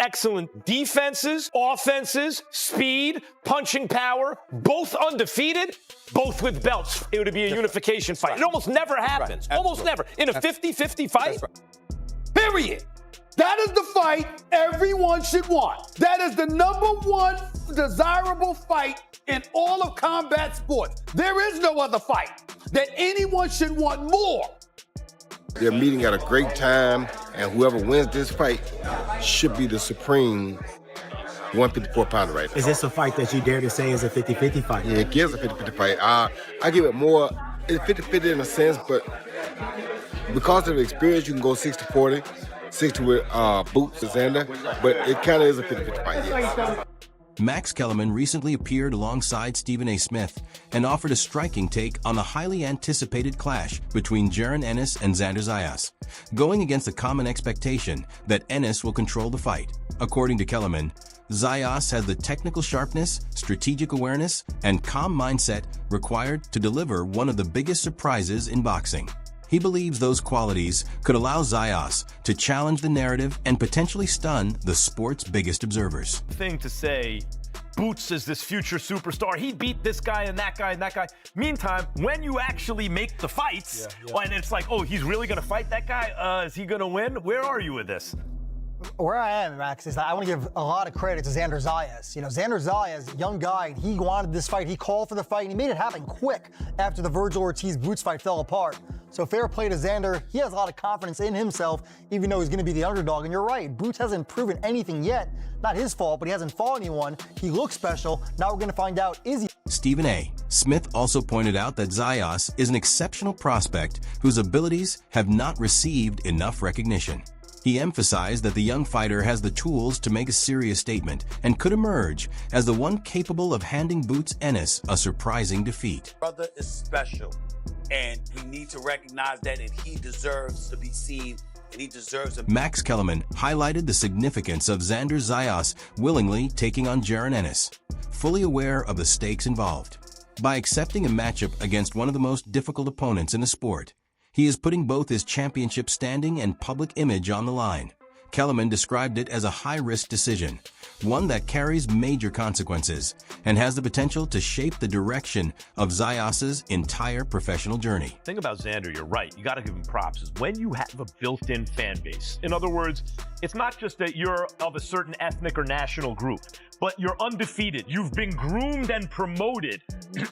excellent defenses, offenses, speed, punching power, both undefeated, both with belts. It would be a unification fight. It almost never happens. Almost never. In a 50-50 fight, period. That is the fight everyone should want. That is the #1 desirable fight in all of combat sports. There is no other fight that anyone should want more. They're meeting at a great time, and whoever wins this fight should be the supreme 154-pounder right now. Is this a fight that you dare to say is a 50-50 fight? Yeah, it gives a 50-50 fight. I give it more, it's 50-50 in a sense, but because of the experience, you can go 60-40, 60 with Boots and Xander, but it kind of is a 50-50 fight, yes. Max Kellerman recently appeared alongside Stephen A. Smith and offered a striking take on the highly anticipated clash between Jaron Ennis and Xander Zayas, going against the common expectation that Ennis will control the fight. According to Kellerman, Zayas has the technical sharpness, strategic awareness, and calm mindset required to deliver one of the biggest surprises in boxing. He believes those qualities could allow Zayas to challenge the narrative and potentially stun the sport's biggest observers. thing to say, Boots is this future superstar. He beat this guy and that guy and that guy. Meantime, when you actually make the fights, and it's like, oh, he's really going to fight that guy? Is he going to win? Where are you with this? Where I am, Max, is that I want to give a lot of credit to Xander Zayas. You know, Xander Zayas, young guy, he wanted this fight. He called for the fight, and he made it happen quick after the Virgil Ortiz-Boots fight fell apart. So fair play to Xander. He has a lot of confidence in himself, even though he's going to be the underdog. And you're right, Boots hasn't proven anything yet. Not his fault, but he hasn't fought anyone. He looks special. Now we're going to find out, is he? Stephen A. Smith also pointed out that Zayas is an exceptional prospect whose abilities have not received enough recognition. He emphasized that the young fighter has the tools to make a serious statement and could emerge as the one capable of handing Boots Ennis a surprising defeat. Brother is special, and we need to recognize that, and he deserves to be seen, and he deserves a... Max Kellerman highlighted the significance of Xander Zayas willingly taking on Jaron Ennis, fully aware of the stakes involved. By accepting a matchup against one of the most difficult opponents in the sport, he is putting both his championship standing and public image on the line. Kellerman described it as a high-risk decision, one that carries major consequences and has the potential to shape the direction of Zayas' entire professional journey. The thing about Xander, you're right, you got to give him props, is when you have a built-in fan base. In other words, it's not just that you're of a certain ethnic or national group, but you're undefeated. You've been groomed and promoted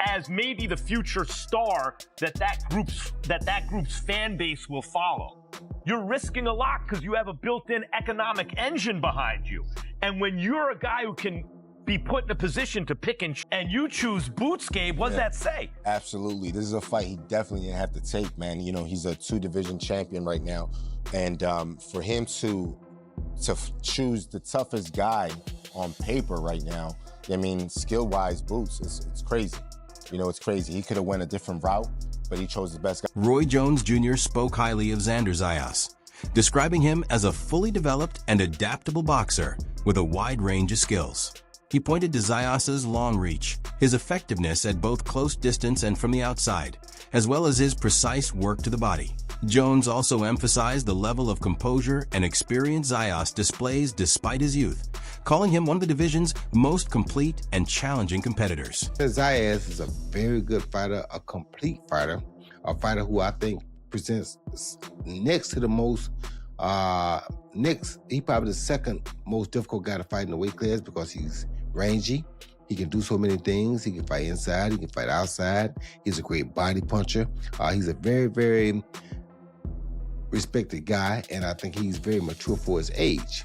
as maybe the future star that group's fan base will follow. You're risking a lot because you have a built-in economic engine behind you. And when you're a guy who can be put in a position to pick and you choose Boots, Gabe, what does that say? Absolutely. This is a fight he definitely didn't have to take, man. You know, he's a 2-division champion right now. And for him to choose the toughest guy on paper right now, I mean, skill-wise, Boots, it's crazy. You know, it's crazy. He could have went a different route, but he chose the best guy. Roy Jones Jr. spoke highly of Xander Zayas, describing him as a fully developed and adaptable boxer with a wide range of skills. He pointed to Zayas' long reach, his effectiveness at both close distance and from the outside, as well as his precise work to the body. Jones also emphasized the level of composure and experience Zayas displays despite his youth, calling him one of the division's most complete and challenging competitors. Zayas is a very good fighter, a complete fighter, a fighter who I think presents next to the most, he's probably the second most difficult guy to fight in the weight class because he's rangy. He can do so many things. He can fight inside, he can fight outside. He's a great body puncher. He's a very, very respected guy, and I think he's very mature for his age.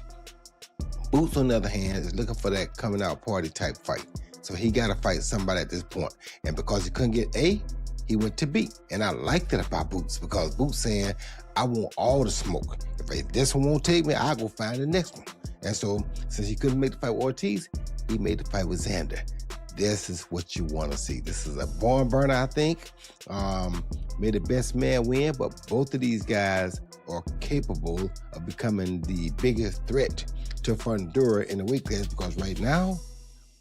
Boots, on the other hand, is looking for that coming out party type fight. So he got to fight somebody at this point. And because he couldn't get A, he went to B. And I liked it about Boots because Boots saying, I want all the smoke. If this one won't take me, I'll go find the next one. And so since he couldn't make the fight with Ortiz, he made the fight with Xander. This is what you want to see. This is a barn burner, I think. May the best man win, but both of these guys are capable of becoming the biggest threat to Fundora in the weight class because right now,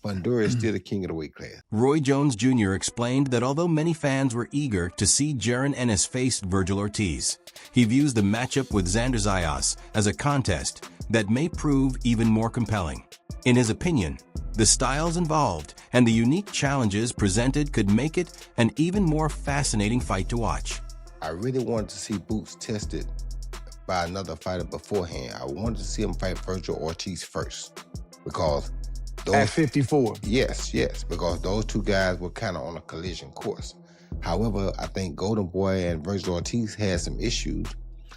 Fundora is still the king of the weight class. Roy Jones Jr. explained that although many fans were eager to see Jaron Ennis face Virgil Ortiz, he views the matchup with Xander Zayas as a contest that may prove even more compelling. In his opinion, the styles involved and the unique challenges presented could make it an even more fascinating fight to watch. I really wanted to see Boots tested by another fighter beforehand. I wanted to see him fight Virgil Ortiz first, because at 54. Yes, because those two guys were kind of on a collision course. However, I think Golden Boy and Virgil Ortiz had some issues.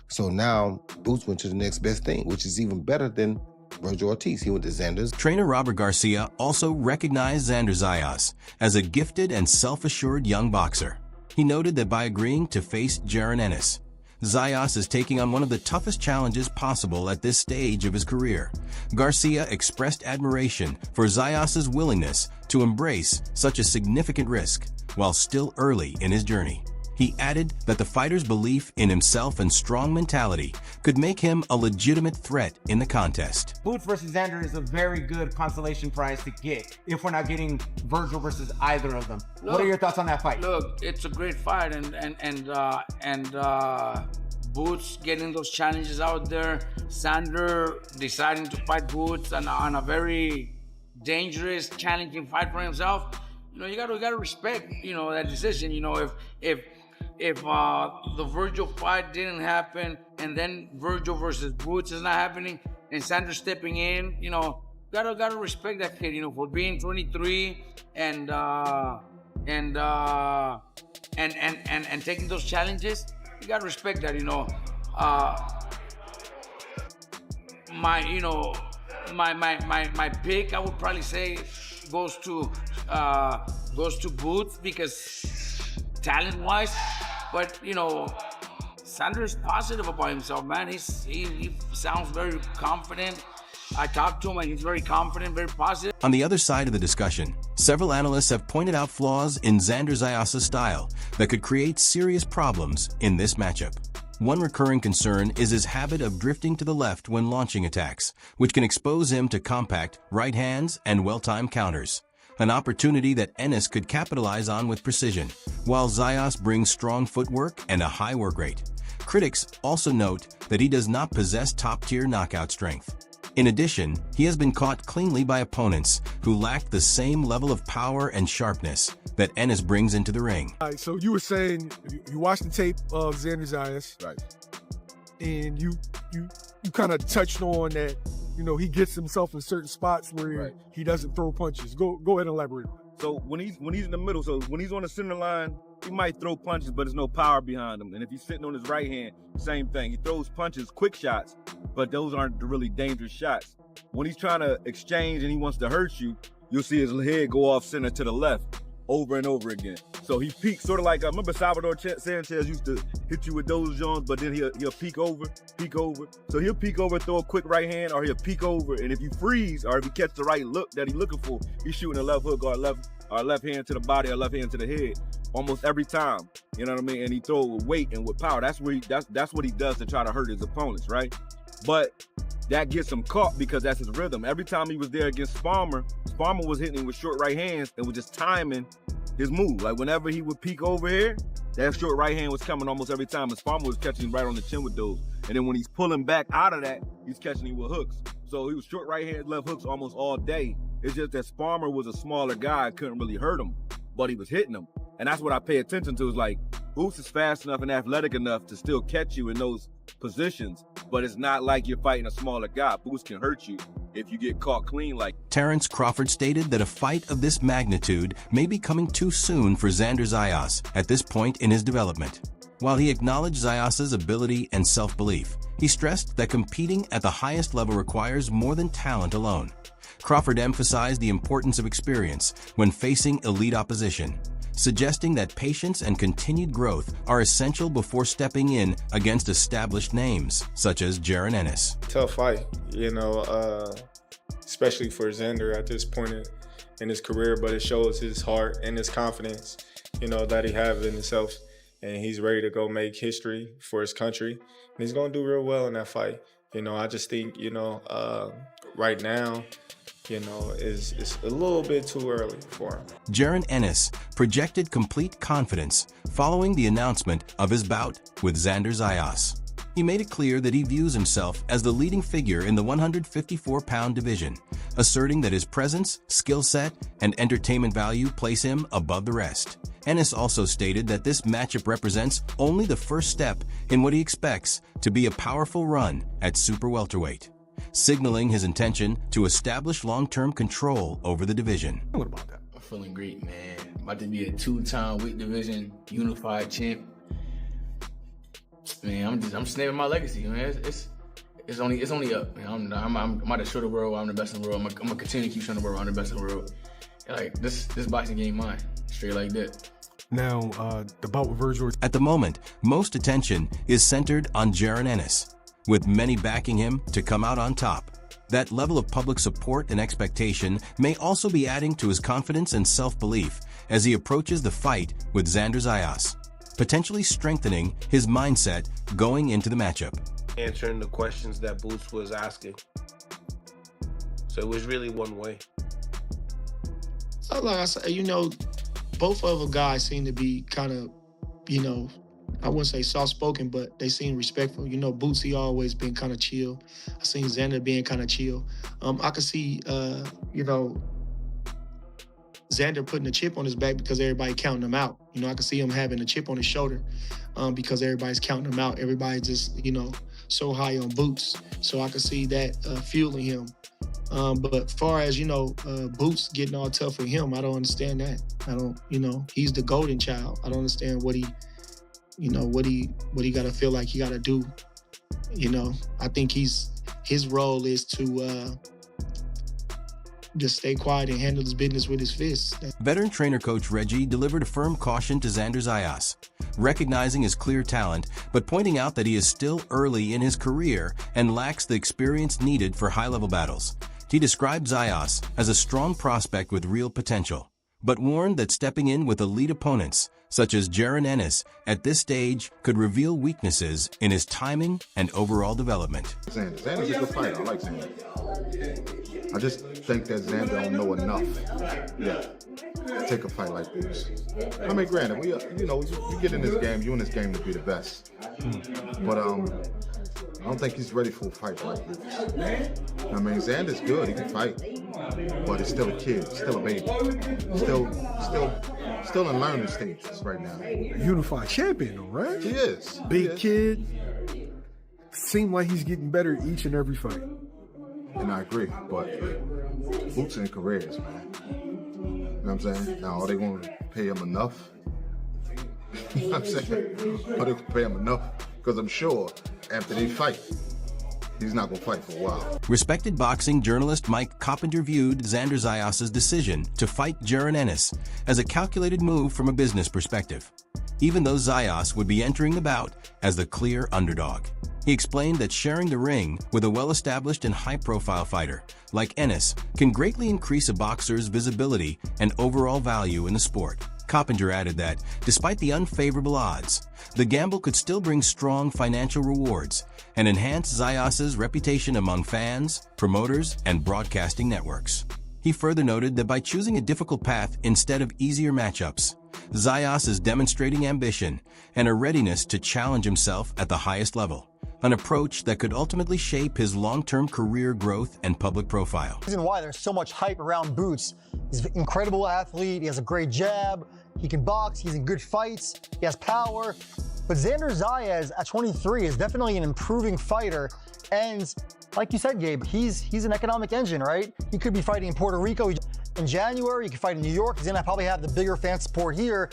So now Boots went to the next best thing, which is even better than Virgil Ortiz. He went to Xander's. Trainer Robert Garcia also recognized Xander Zayas as a gifted and self-assured young boxer. He noted that by agreeing to face Jaron Ennis, Zayas is taking on one of the toughest challenges possible at this stage of his career. Garcia expressed admiration for Zayas' willingness to embrace such a significant risk while still early in his journey. He added that the fighter's belief in himself and strong mentality could make him a legitimate threat in the contest. Boots versus Xander is a very good consolation prize to get if we're not getting Virgil versus either of them. Look, what are your thoughts on that fight? Look, it's a great fight, and Boots getting those challenges out there. Xander deciding to fight Boots on a very dangerous, challenging fight for himself. You know, you gotta respect, you know, that decision. You know, if the Virgil fight didn't happen, and then Virgil versus Boots is not happening, and Xander stepping in, you know, gotta respect that kid, you know, for being 23 and taking those challenges. You gotta respect that, you know. My pick, I would probably say, goes to Boots, because talent-wise. But, you know, Xander is positive about himself, man. He sounds very confident. I talked to him, and he's very confident, very positive. On the other side of the discussion, several analysts have pointed out flaws in Xander Zayas' style that could create serious problems in this matchup. One recurring concern is his habit of drifting to the left when launching attacks, which can expose him to compact right hands and well-timed counters. An opportunity that Ennis could capitalize on with precision, while Zayas brings strong footwork and a high work rate. Critics also note that he does not possess top-tier knockout strength. In addition, he has been caught cleanly by opponents who lack the same level of power and sharpness that Ennis brings into the ring. All right, so you were saying you watched the tape of Xander Zayas, Right. and you kind of touched on that. You know, he gets himself in certain spots where he doesn't throw punches. Go ahead and elaborate. So when he's in the middle, so when he's on the center line, he might throw punches, but there's no power behind him. And if he's sitting on his right hand, same thing. He throws punches, quick shots, but those aren't the really dangerous shots. When he's trying to exchange and he wants to hurt you, you'll see his head go off center to the left over and over again. So he peaks, sort of like, I remember Salvador Sanchez used to hit you with those joints, but then he'll peek over. So he'll peek over, throw a quick right hand, or he'll peek over, and if you freeze, or if you catch the right look that he's looking for, he's shooting a left hook or left hand to the body or left hand to the head almost every time. You know what I mean? And he throw with weight and with power. That's what he does to try to hurt his opponents, right? But that gets him caught because that's his rhythm. Every time he was there against Sparmer was hitting him with short right hands and was just timing his move. Like whenever he would peek over here, that short right hand was coming almost every time, and Sparmer was catching him right on the chin with those. And then when he's pulling back out of that, he's catching him with hooks. So he was short right hand, left hooks almost all day. It's just that Sparmer was a smaller guy, couldn't really hurt him, but he was hitting him. And that's what I pay attention to, is like, Boots is fast enough and athletic enough to still catch you in those positions, but it's not like you're fighting a smaller guy. Boots can hurt you if you get caught clean like. Terrence Crawford stated that a fight of this magnitude may be coming too soon for Xander Zayas at this point in his development. While he acknowledged Zayas' ability and self-belief, he stressed that competing at the highest level requires more than talent alone. Crawford emphasized the importance of experience when facing elite opposition, suggesting that patience and continued growth are essential before stepping in against established names, such as Jaron Ennis. Tough fight, especially for Xander at this point in his career, but it shows his heart and his confidence, that he has in himself, and he's ready to go make history for his country, and he's going to do real well in that fight. I just think, right now, it's a little bit too early for him. Jaron Ennis projected complete confidence following the announcement of his bout with Xander Zayas. he made it clear that he views himself as the leading figure in the 154-pound division, asserting that his presence, skill set, and entertainment value place him above the rest. Ennis also stated that this matchup represents only the first step in what he expects to be a powerful run at super welterweight, signaling his intention to establish long-term control over the division. What about that? I'm feeling great, man. About to be a 2-time weight division unified champ. Man, I'm snapping my legacy, man. It's only up, man. I'm about to show the world I'm the best in the world. I'm gonna continue to keep showing the world I'm the best in the world. Like this boxing game mine, straight like that. Now, the bout with Virgil. At the moment, most attention is centered on Jaron Ennis, with many backing him to come out on top. That level of public support and expectation may also be adding to his confidence and self-belief as he approaches the fight with Xander Zayas, potentially strengthening his mindset going into the matchup. Answering the questions that Boots was asking. So it was really one way. Like I said, both of the guys seem to be kind of, I wouldn't say soft-spoken, but they seem respectful. Boots, he always been kind of chill. I seen Xander being kind of chill. I could see, Xander putting a chip on his back because everybody counting him out. I could see him having a chip on his shoulder because everybody's counting him out. Everybody's just, so high on Boots. So I could see that fueling him. But far as, Boots getting all tough for him, I don't understand that. I don't, he's the golden child. I don't understand what he got to feel like he got to do. I think his role is to just stay quiet and handle his business with his fists. Veteran trainer coach Reggie delivered a firm caution to Xander Zayas, recognizing his clear talent, but pointing out that he is still early in his career and lacks the experience needed for high-level battles. He described Zayas as a strong prospect with real potential, but warned that stepping in with elite opponents, such as Jaron Ennis, at this stage could reveal weaknesses in his timing and overall development. Xander's a good fighter. I like Xander. I just think that Xander don't know enough. Take a fight like this. I mean, granted, you get in this game, you in this game to be the best. But I don't think he's ready for a fight like this. I mean, Xander's good, he can fight, but he's still a kid, still a baby, still in learning stages right now. Unified champion, though, right? He is. Big kid. Seemed like he's getting better each and every fight. And I agree, but Boots in careers, man. You know what I'm saying? Now, are they going to pay him enough? You know what I'm saying? Are they going to pay him enough? Because I'm sure after they fight, he's not going to fight for a while. Respected boxing journalist Mike Coppinger viewed Xander Zayas' decision to fight Jaron Ennis as a calculated move from a business perspective, even though Zayas would be entering the bout as the clear underdog. He explained that sharing the ring with a well-established and high-profile fighter like Ennis can greatly increase a boxer's visibility and overall value in the sport. Coppinger added that, despite the unfavorable odds, the gamble could still bring strong financial rewards and enhance Zayas' reputation among fans, promoters, and broadcasting networks. He further noted that by choosing a difficult path instead of easier matchups, Zayas is demonstrating ambition and a readiness to challenge himself at the highest level, an approach that could ultimately shape his long-term career growth and public profile. The reason why there's so much hype around Boots, he's an incredible athlete, he has a great jab, he can box, he's in good fights, he has power. But Xander Zayas at 23 is definitely an improving fighter, and like you said, Gabe, he's an economic engine, right? He could be fighting in Puerto Rico in January, he could fight in New York, he's gonna probably have the bigger fan support here.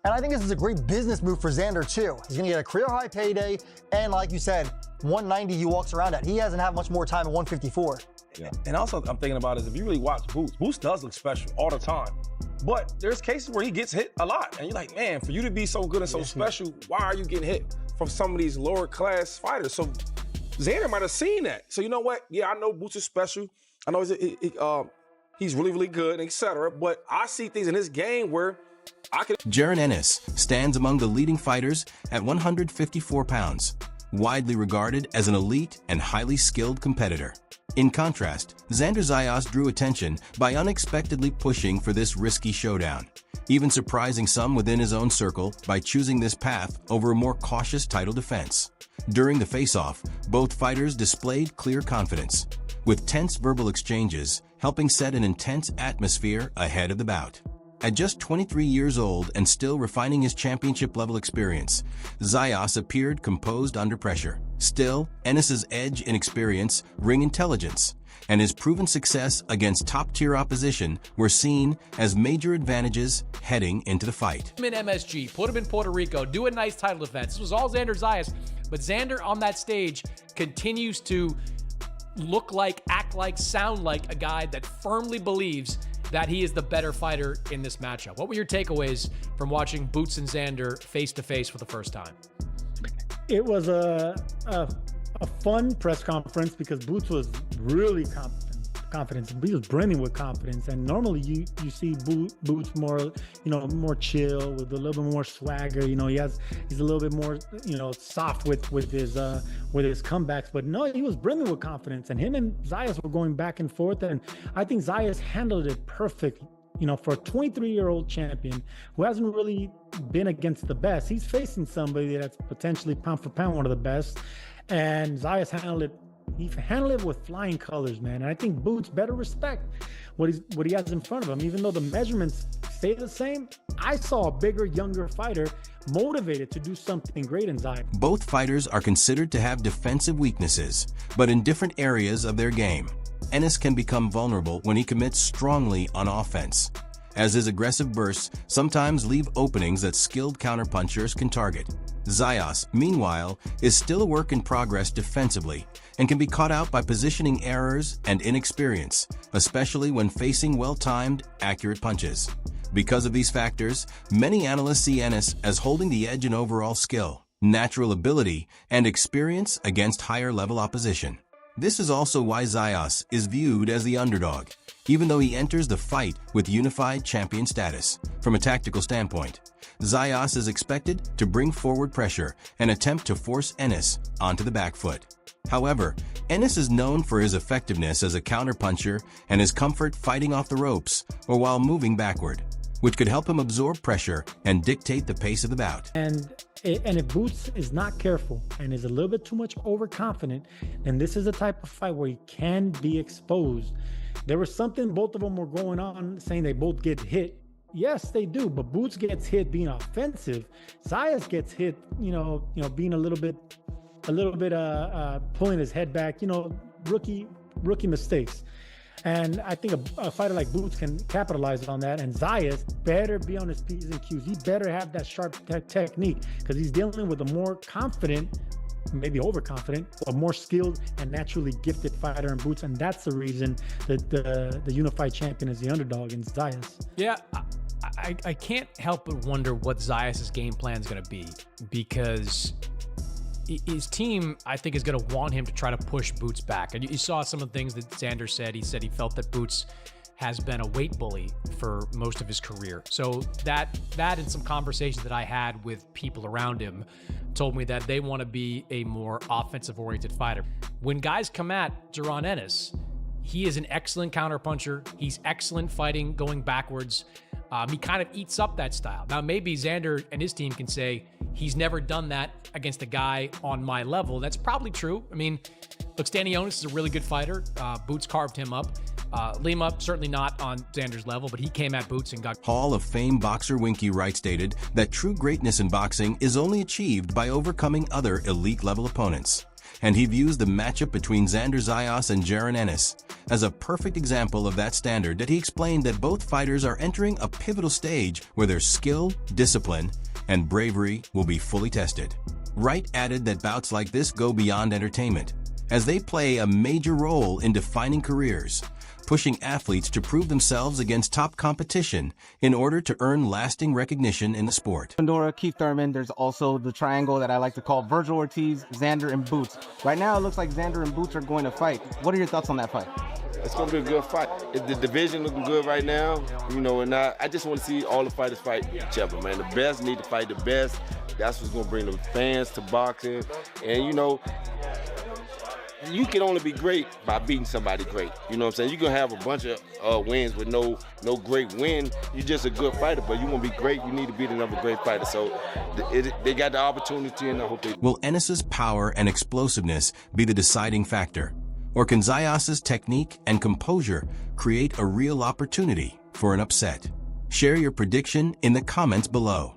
And I think this is a great business move for Xander too. He's gonna get a career high payday, and like you said, 190 he walks around at. He hasn't had much more time at 154. Yeah. And also I'm thinking about is if you really watch Boots does look special all the time. But there's cases where he gets hit a lot. And you're like, man, for you to be so good and so special, why are you getting hit from some of these lower class fighters? So Xander might have seen that. So you know what? Yeah, I know Boots is special. I know he's really, really good, etc. But I see things in his game where Jaron Ennis stands among the leading fighters at 154 pounds, widely regarded as an elite and highly skilled competitor. In contrast, Xander Zayas drew attention by unexpectedly pushing for this risky showdown, even surprising some within his own circle by choosing this path over a more cautious title defense. During the face-off, both fighters displayed clear confidence, with tense verbal exchanges helping set an intense atmosphere ahead of the bout. At just 23 years old and still refining his championship-level experience, Zayas appeared composed under pressure. Still, Ennis's edge in experience, ring intelligence, and his proven success against top-tier opposition were seen as major advantages heading into the fight. In MSG, put him in Puerto Rico, do a nice title defense. This was all Xander Zayas, but Xander on that stage continues to look like, act like, sound like a guy that firmly believes that he is the better fighter in this matchup. What were your takeaways from watching Boots and Xander face-to-face for the first time? It was a fun press conference because Boots was really confident. He was brimming with confidence. And normally you see Boots more, more chill with a little bit more swagger. He's a little bit more, soft with his comebacks. But no, he was brimming with confidence. And him and Zayas were going back and forth. And I think Zayas handled it perfectly. For a 23-year-old champion who hasn't really been against the best, he's facing somebody that's potentially pound for pound one of the best. And Zayas handled it with flying colors, man. And I think Boots better respect what he has in front of him. Even though the measurements stay the same, I saw a bigger, younger fighter motivated to do something great in Zayas. Both fighters are considered to have defensive weaknesses, but in different areas of their game. Ennis can become vulnerable when he commits strongly on offense, as his aggressive bursts sometimes leave openings that skilled counterpunchers can target. Zayas, meanwhile, is still a work in progress defensively and can be caught out by positioning errors and inexperience, especially when facing well-timed, accurate punches. Because of these factors, many analysts see Ennis as holding the edge in overall skill, natural ability, and experience against higher-level opposition. This is also why Zayas is viewed as the underdog, even though he enters the fight with unified champion status. From a tactical standpoint, Zayas is expected to bring forward pressure and attempt to force Ennis onto the back foot. However, Ennis is known for his effectiveness as a counterpuncher and his comfort fighting off the ropes or while moving backward, which could help him absorb pressure and dictate the pace of the bout. And if Boots is not careful and is a little bit too much overconfident, then this is the type of fight where he can be exposed. There was something both of them were going on saying they both get hit. Yes, they do, but Boots gets hit being offensive. Zayas gets hit, being a little bit pulling his head back, rookie mistakes. And I think a fighter like Boots can capitalize on that. And Zayas better be on his P's and Q's. He better have that sharp technique because he's dealing with a more confident, maybe overconfident, a more skilled and naturally gifted fighter in Boots. And that's the reason that the unified champion is the underdog in Zayas. Yeah, I can't help but wonder what Zayas' game plan is going to be, because his team, I think, is going to want him to try to push Boots back. And you saw some of the things that Xander said. He said he felt that Boots has been a weight bully for most of his career. So that and some conversations that I had with people around him told me that they want to be a more offensive-oriented fighter. When guys come at Jaron Ennis, he is an excellent counterpuncher. He's excellent fighting, going backwards. He kind of eats up that style. Now, maybe Xander and his team can say he's never done that against a guy on my level. That's probably true. I mean, look, Stanionis is a really good fighter. Boots carved him up. Lima, certainly not on Xander's level, but he came at Boots and got... Hall of Fame boxer Winky Wright stated that true greatness in boxing is only achieved by overcoming other elite-level opponents. And he views the matchup between Xander Zayas and Jaron Ennis as a perfect example of that standard that he explained that both fighters are entering a pivotal stage where their skill, discipline, and bravery will be fully tested. Wright added that bouts like this go beyond entertainment, as they play a major role in defining careers, pushing athletes to prove themselves against top competition in order to earn lasting recognition in the sport. Pandora, Keith Thurman, there's also the triangle that I like to call Virgil Ortiz, Xander, and Boots. Right now, it looks like Xander and Boots are going to fight. What are your thoughts on that fight? It's going to be a good fight. The division looking good right now, and I just want to see all the fighters fight each other, man. The best need to fight the best. That's what's going to bring the fans to boxing. And, you can only be great by beating somebody great. You know what I'm saying? You can have a bunch of wins with no great win. You're just a good fighter, but you want to be great, you need to beat another great fighter. So they got the opportunity, and I hope they... Will Ennis's power and explosiveness be the deciding factor? Or can Zayas' technique and composure create a real opportunity for an upset? Share your prediction in the comments below.